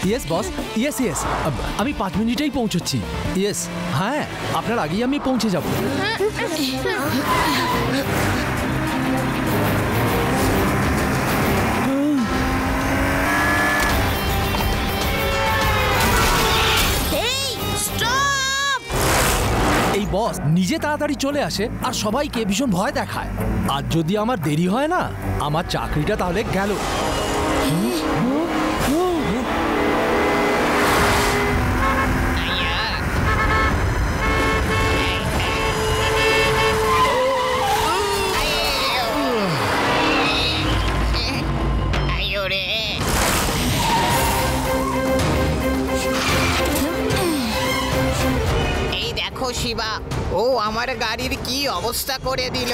Yes boss, yes yes, আমি 5 মিনিটেই পৌঁছচ্ছি। Yes, হ্যাঁ আপনার আগেই আমি পৌঁছে যাব। এই বস নিজে তাড়াতাড়ি চলে আসে আর সবাইকে ভীষণ ভয় দেখায়। আর যদি আমার দেরি হয় না, আমার চাকরিটা তাহলে গেল। শিবা, ও আমার গাড়ির কি অবস্থা করে দিল।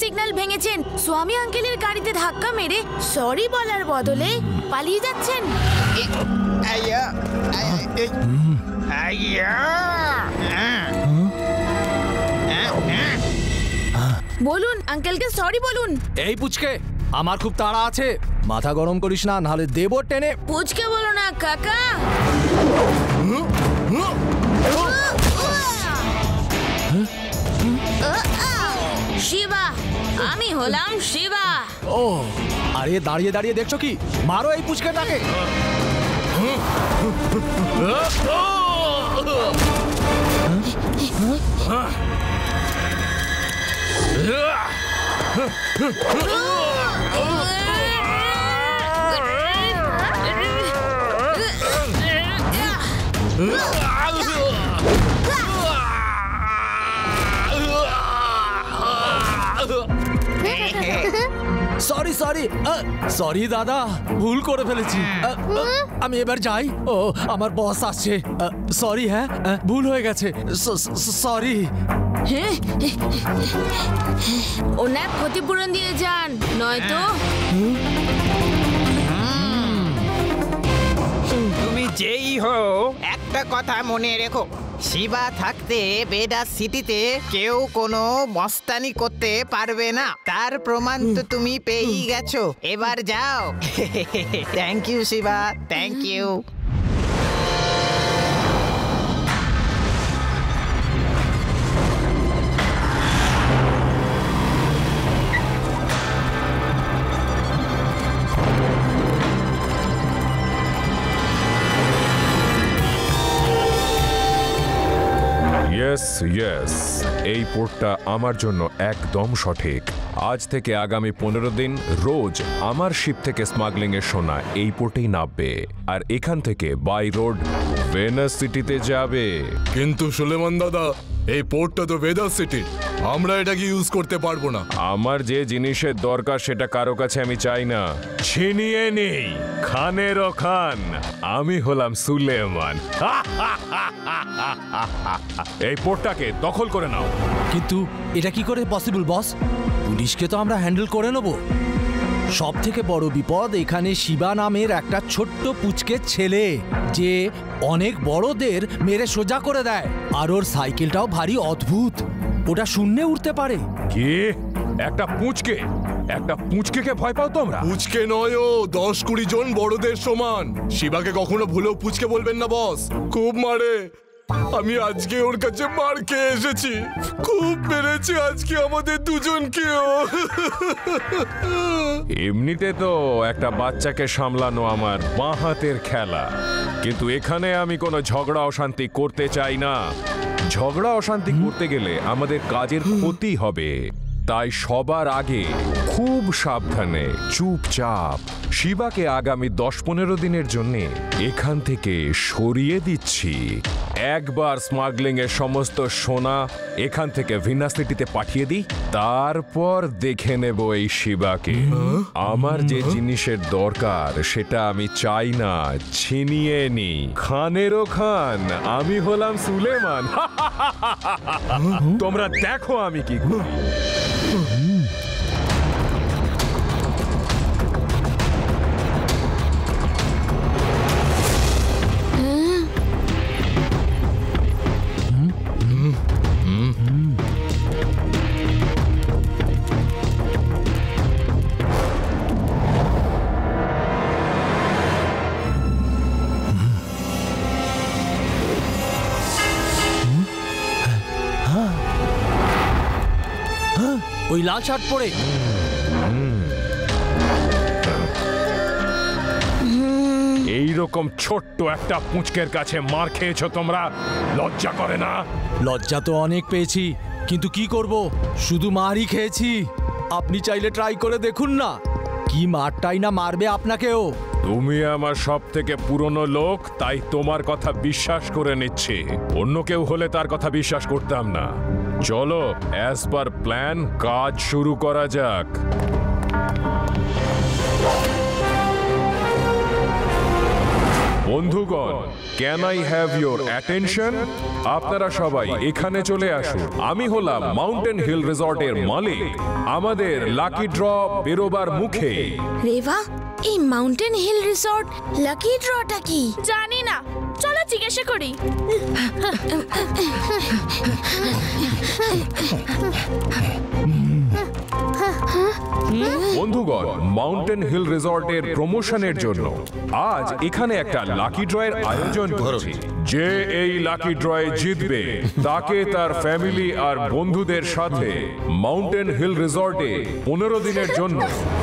সিগন্যাল ভেঙেছেন, স্বামী আঙ্কেলের গাড়িতে ধাক্কা মেরে সরি বলার বদলে পালিয়ে যাচ্ছেন। বলুন আঙ্কেলকে সরি বলুন। এই পুচকে, আমার খুব তাড়া আছে, মাথা গরম করিস না, নাহলে দেব টেনে। পুচকে বলো না কাকা। শিবা, আমি হলাম শিবা। ও আরে দাঁড়িয়ে দাঁড়িয়ে দেখছো কি, মারো এই পুচকেটাকে। সরি সরি সরি দাদা, ভুল করে ফেলেছি। আমি এবার যাই। ও আমার বস আসছে। সরি, হ্যাঁ ভুল হয়ে গেছে, সরি। ওনার ক্ষতিপূরণ দিয়ে যান, নয়তো। তুমি যেই হো, একটা কথা মনে রেখো, শিবা থাকতে বেদাস সিটিতে কেউ কোনো মস্তানি করতে পারবে না। তার প্রমাণ তো তুমি পেয়েই গেছো, এবার যাও। Thank you Shiva, thank you. Yes yes, এই পোর্টটা আমার জন্য একদম সঠিক। আজ থেকে আগামী 15 দিন রোজ আমার শিপ থেকে স্মাগলিং এর সোনা এই পোর্টেই নামবে, আর এখান থেকে বাই রোড ভেনাস সিটিতে যাবে। কিন্তু সুলেমান দাদা, এই পোর্টটা তো ভেনাস সিটি, আমরা এটাকে ইউজ করতে পারবো না। আমার যে জিনিসের দরকার সেটা কারো কাছে আমি চাই না, ছিনিয়ে নেই। খানেরও খান, আমি হলাম সুলেমান। এই পোর্টটাকে দখল করে নাও। কিন্তু এটা কি করে পসিবল বস? পুলিশকে তো আমরা হ্যান্ডেল করে নেব। সব থেকে বড় বিপদ এখানে শিবা নামের একটা ছোট্ট পুচকে ছেলে, যে অনেক বড়দের মেরে সোজা করে দেয়। আর ওর সাইকেলটাও ভারী অদ্ভুত, ওটা শূন্যে উঠতে পারে। কি একটা পুচকে? একটা পুচকেকে ভয় পাও তোমরা? পুচকে নয়, ও 10-20 জন বড়দের সমান। শিবাকে কখনো ভুলেও পুচকে বলবেন না বস, খুব মারে। আমি আজকে ওর কাছে মার খেয়ে এসেছি, খুব মেরেছে আজকে আমাদের দুজনকেও। এমনিতে তো একটা বাচ্চাকে সামলানো আমার বাঁ হাতের খেলা, কিন্তু এখানে আমি কোনো ঝগড়া অশান্তি করতে চাই না। ঝগড়া অশান্তি করতে গেলে আমাদের কাজের ক্ষতি হবে, তাই সবার আগে খুব সাবধানে চুপচাপ শিবাকে আগামী 10-15 দিনের জন্য এখান থেকে সরিয়ে দিচ্ছি। একবার স্মাগলিং এর সমস্ত সোনা এখান থেকে ভিনা সিটিতে পাঠিয়ে দিই, তারপর দেখে নেব এই শিবাকে। আমার যে জিনিসের দরকার সেটা আমি চাই না ছিনিয়ে নি। খানেরও খান, আমি হলাম সুলেমান। তোমরা দেখো আমি কি করি। ওই লাল শার্ট পরে এইরকম ছোট্ট একটা পুঁচকের কাছে মার খেয়েছো তোমরা, লজ্জা করে না? লজ্জা তো অনেক পেয়েছি, কিন্তু কি করব, শুধু মারই খেয়েছি। আপনি চাইলে ট্রাই করে দেখুন না, কি মারটাই না মারবে আপনাকেও। তুমি আমার সব থেকে পুরনো লোক, তাই তোমার কথা বিশ্বাস করে নিচ্ছি। অন্য কেউ হলে তার কথা বিশ্বাস করতাম না। চলো অ্যাজ পার প্ল্যান কাজ শুরু করা যাক। বন্ধুগণ, can I have your attention? আপনারা সবাই এখানে চলে আসুন। আমি হলাম মাউন্টেন হিল রিসর্টের মালিক। আমাদের লাকি ড্র বেরোবার মুখে। রেভা, এই মাউন্টেন হিল রিসর্ট লাকি ড্রটা কি? জানি না, চলো জিজ্ঞাসা করি। বন্ধুগণ, মাউন্টেন হিল রিসর্টের প্রমোশনের জন্য আজ এখানে একটা লাকি ড্রয়ের আয়োজন করছি। যে এই লাকি ড্রয়ে জিতবে তাকে তার ফ্যামিলি আর বন্ধুদের সাথে মাউন্টেন হিল রিসর্টে 15 দিনের জন্য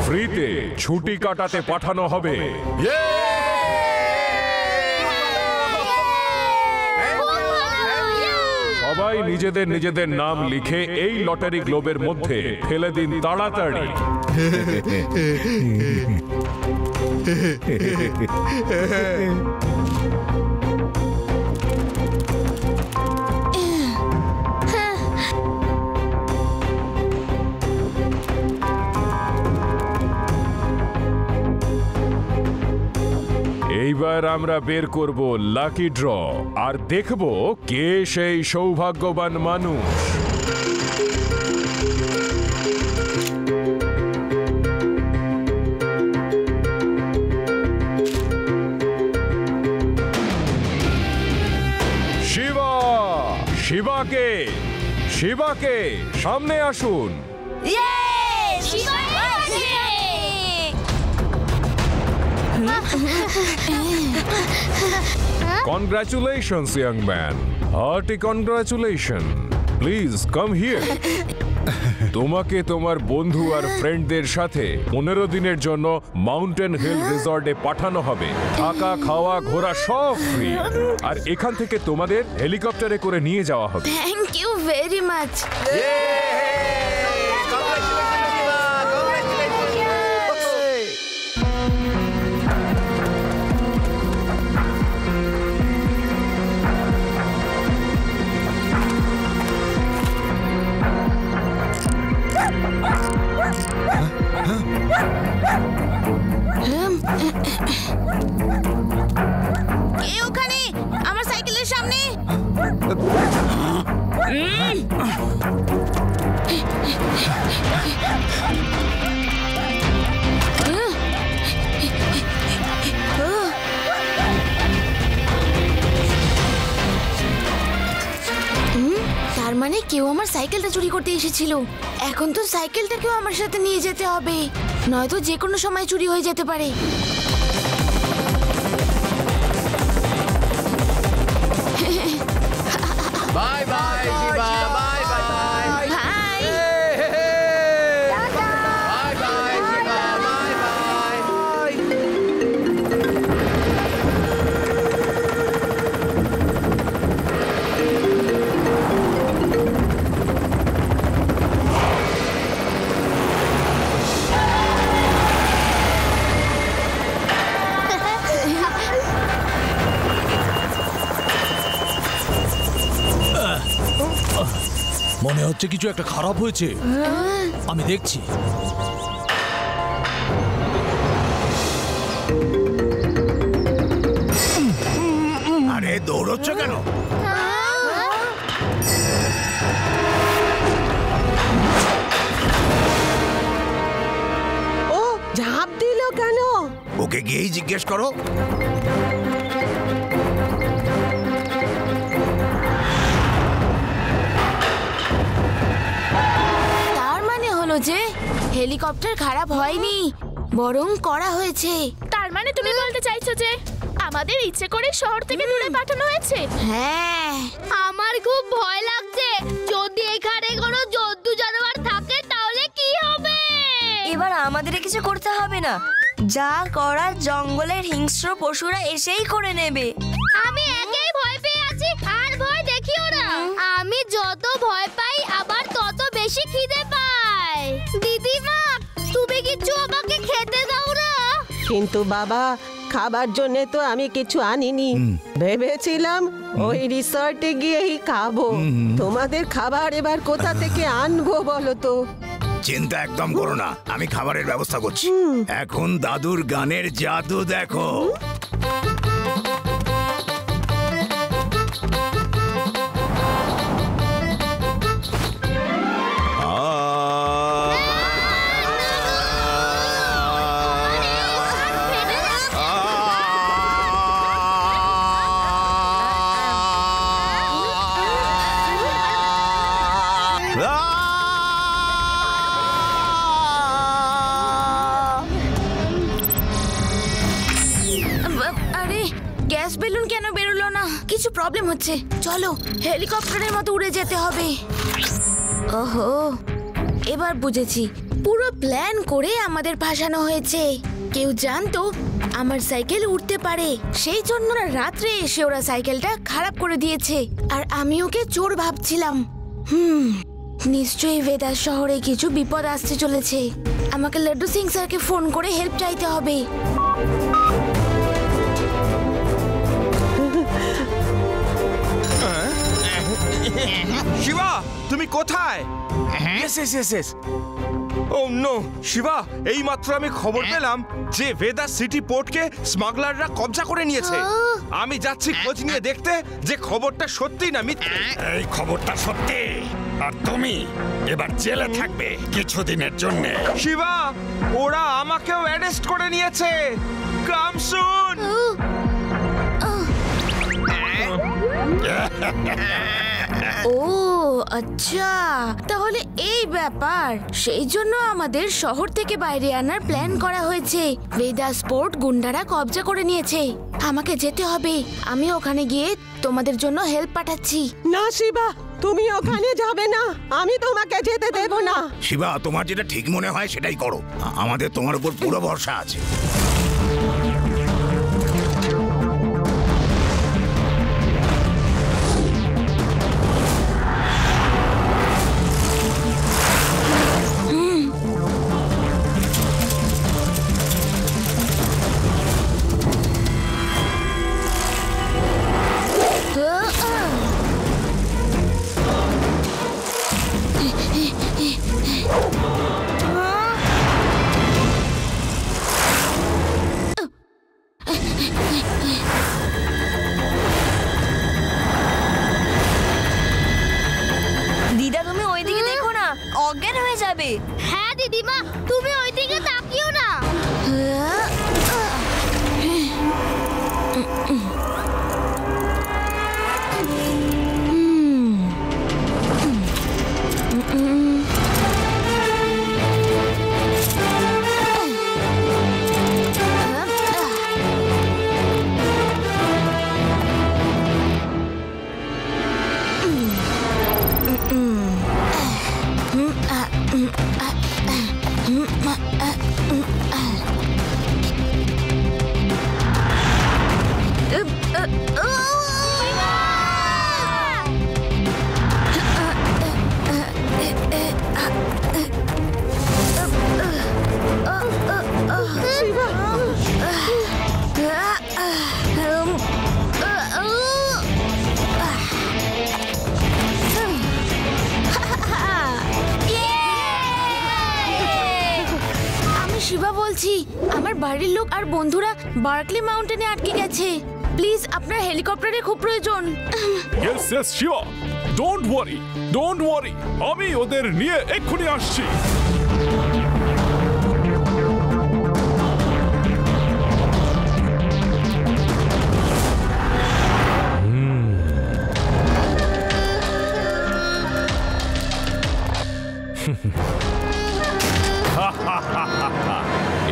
ফ্রিতে ছুটি কাটাতে পাঠানো হবে। সবাই নিজেদের নিজেদের নাম লিখে এই লটারি গ্লোবের মধ্যে ফেলে দিন তাড়াতাড়ি। এইবার আমরা বের করব লাকি ড্র আর দেখব কে সেই সৌভাগ্যবান মানুষ। শিবা, শিবাকে, শিবাকে সামনে আসুন। Congratulations, young man. Hearty congratulations. Please come here. তোমাকে তোমার বন্ধু আর ফ্রেন্ডদের সাথে 15 দিনের জন্য মাউন্টেন হিল রিসর্টে পাঠানো হবে। থাকা, খাওয়া, ঘোরা সব ফ্রি। আর এখান থেকে তোমাদের হেলিকপ্টারে করে নিয়ে যাওয়া হবে। Thank you very much. কে ওখানে আমার সাইকেলের সামনে? তার মানে কেউ আমার সাইকেলটা চুরি করতে এসেছিল। এখন তো সাইকেলটাকেও আমার সাথে নিয়ে যেতে হবে, নয়তো যে কোনো সময় চুরি হয়ে যেতে পারে। Bye bye Shiva, bye bye. Hi. Bye bye Shiva, bye bye. মনে হচ্ছে কিছু একটা খারাপ হয়েছে। আমি দেখছি। আরে দৌড়চ্ছ কেন? ও ঝাঁপ দিল কেন? ওকে গিয়েই জিজ্ঞেস করো। তার মানে হলো যে হেলিকপ্টার খারাপ হয়নি, বরং করা হয়েছে। তার মানে তুমি বলতে চাইছো যে আমাদের ইচ্ছে করে শহর থেকে দূরে পাঠানো হয়েছে? হ্যাঁ, আমার খুব ভয় লাগছে। যদি এখানে কোনো জন্তু জানোয়ার থাকে তাহলে কি হবে? এবার আমাদের কিছু করতে হবে না, যা করার জঙ্গলের হিংস্র পশুরা এসেই করে নেবে। আমি একাই ভয় পেয়ে আছি, আর ভয় দেখিও না। আমি যত ভয় পাই আবার তত বেশি খিদে পাই। দিদিমা, তুমি কিছু আমাকে খেতে দাও না? কিন্তু বাবা, খাবার জন্য তো আমি কিছু আনিনি। ভেবেছিলাম ওই রিসর্টে গিয়েই খাবো। তোমাদের খাবার এবার কোথা থেকে আনবো বলো তো? চিন্তা একদম করো না, আমি খাবারের ব্যবস্থা করছি। এখন দাদুর গানের জাদু দেখো। আরে গ্যাস বেলুন কেন বেরোলো না? কিছু প্রবলেম হচ্ছে। চলো, হেলিকপ্টারের মতো উড়ে যেতে হবে। ওহো, এবার বুঝেছি। পুরো প্ল্যান করে আমাদের ভাসানো হয়েছে। কেউ জানতো আমার সাইকেল উঠতে পারে, সেই জন্য রাত্রে এসে ওরা সাইকেলটা খারাপ করে দিয়েছে। আর আমি ওকে চোর ভাবছিলাম। নিশ্চয়ই ভেদাস শহরে কিছু বিপদ আসতে চলেছে। আমাকে লাড্ডু সিং স্যারকে ফোন করে হেল্প চাইতে হবে। শিবা, তুমি কোথায়? ও নো শিবা, এই মাত্র আমি খবর পেলাম যে ভেদাস সিটি পোর্টকে স্মাগলাররা কবজা করে নিয়েছে। আমি যাচ্ছি খোঁজ নিয়ে দেখতে যে খবরটা সত্যি না মিথ্যে। এই খবরটা সত্যি, আর তুমি এবার জেলে থাকবে কিছুদিনের জন্য। শিবা, ওরা আমাকেও অ্যারেস্ট করে নিয়েছে। কাম সুন। ও আচ্ছা, তাহলে এই ব্যাপার। সেই জন্য আমাদের শহর থেকে বাইরে আনার প্ল্যান করা হয়েছে। ভেদাস পোর্ট গুন্ডারা কবজা করে নিয়েছে। আমাকে যেতে হবে। আমি ওখানে গিয়ে তোমাদের জন্য হেল্প পাঠাচ্ছি। না শিবা, তুমি ওখানে যাবে না। আমি তোমাকে যেতে দেব না। শিবা, তোমার যেটা ঠিক মনে হয় সেটাই করো। আমাদের তোমার উপর পুরো ভরসা আছে। দিদা, তুমি ওইদিকে দেখো না, অজ্ঞান হয়ে যাবে। হ্যাঁ দিদিমা, তুমি ওইদিকে তাকিও না। বলছি, আমার বাড়ির লোক আর বন্ধুরা বার্কলি মাউন্টেনে আটকে গেছে। প্লিজ, আপনার হেলিকপ্টারে খুব প্রয়োজন। Yes yes Shiva, don't worry, আমি ওদের নিয়ে এক্ষুনি আসছি।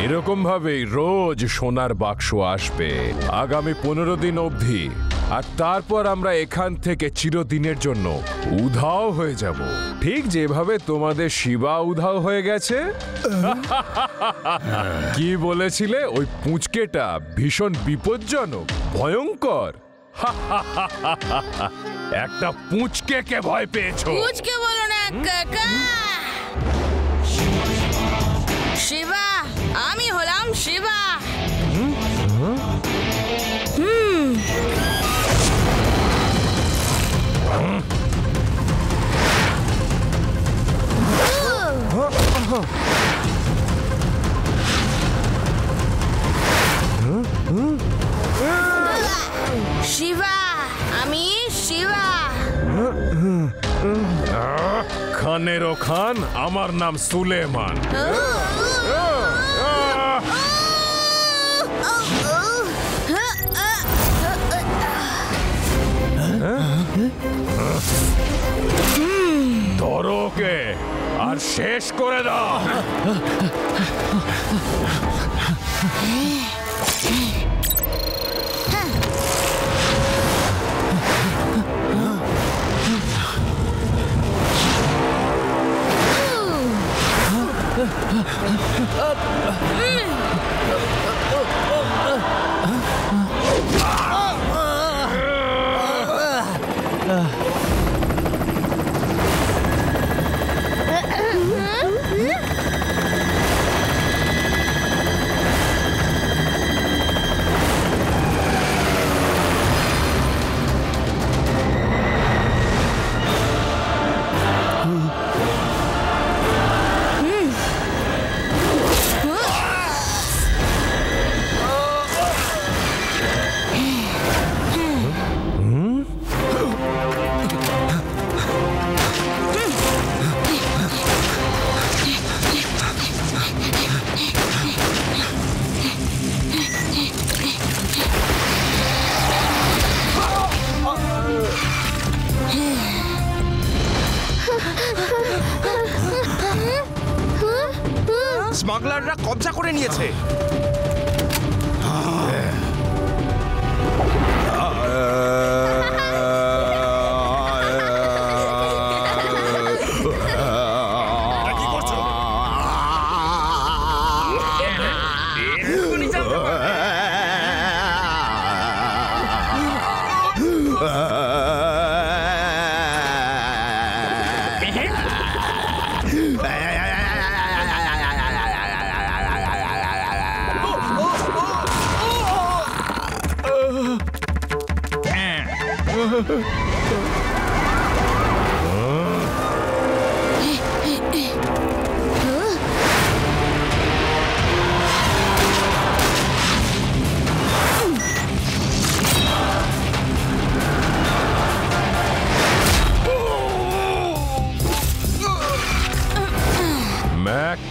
এরকম ভাবেই রোজ সোনার বাক্স আসবে আগামী 15 দিন অবধি, আর তারপর আমরা এখান থেকে চিরদিনের জন্য উধাও হয়ে যাব, ঠিক যেভাবে তোমাদের শিবা উধাও হয়ে গেছে। কি বলেছিলে? ওই পুঁচকেটা ভীষণ বিপজ্জনক, ভয়ঙ্কর। একটা পুঁচকে ভয় পেয়েছো? পুঁচকে বলো না কাকা। শিবা, আমি হলাম শিবা। শিবা, আমি শিবা। খানেরও খান, আমার নাম সুলেমান। ধরো ওকে আর শেষ করে দাও। স্মাগলাররা কবজা করে নিয়েছে। কি করছো?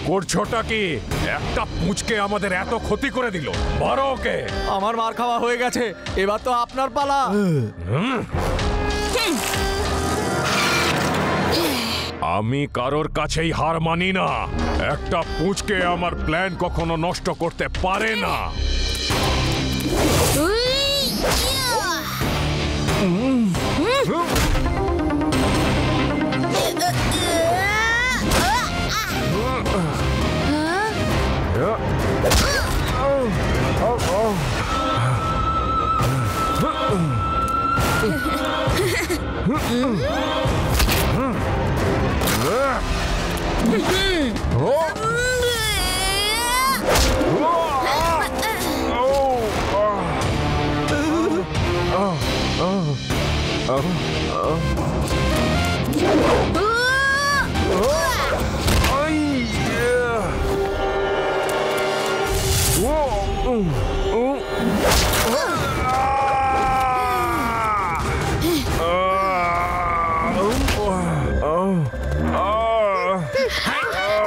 করছোটা কি? একটা পুঁচকে আমাদের এত ক্ষতি করে দিল, মারো ওকে। আমার মার খাওয়া হয়ে গেছে, এবার তো আপনার পালা। আমি কারোর কাছেই হার মানি না। একটা পুঁচকে আমার প্ল্যান কখনো নষ্ট করতে পারে না।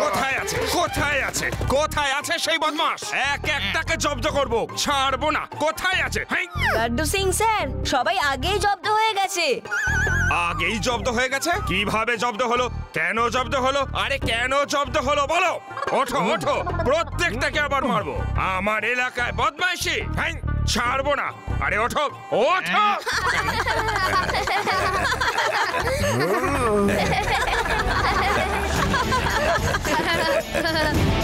কোথায় আছে কোথায় আছে কোথায় আছে সেই বদমাস? এক একটাকে জব্দ করব, ছাড়বো না। কোথায় আছে? লাড্ডু সিং স্যার, সবাই আগেই জব্দ হয়ে গেছে। আগেই জব্দ হয়ে গেছে? কিভাবে জব্দ হলো? কেন জব্দ হলো? আরে কেন জব্দ হলো বলো? ওঠো ওঠো, প্রত্যেকটাকে আবার মারবো। আমার এলাকায় বদমাইশি, ছাড়বো না। আরে ওঠো ওঠো। Ha ha ha ha!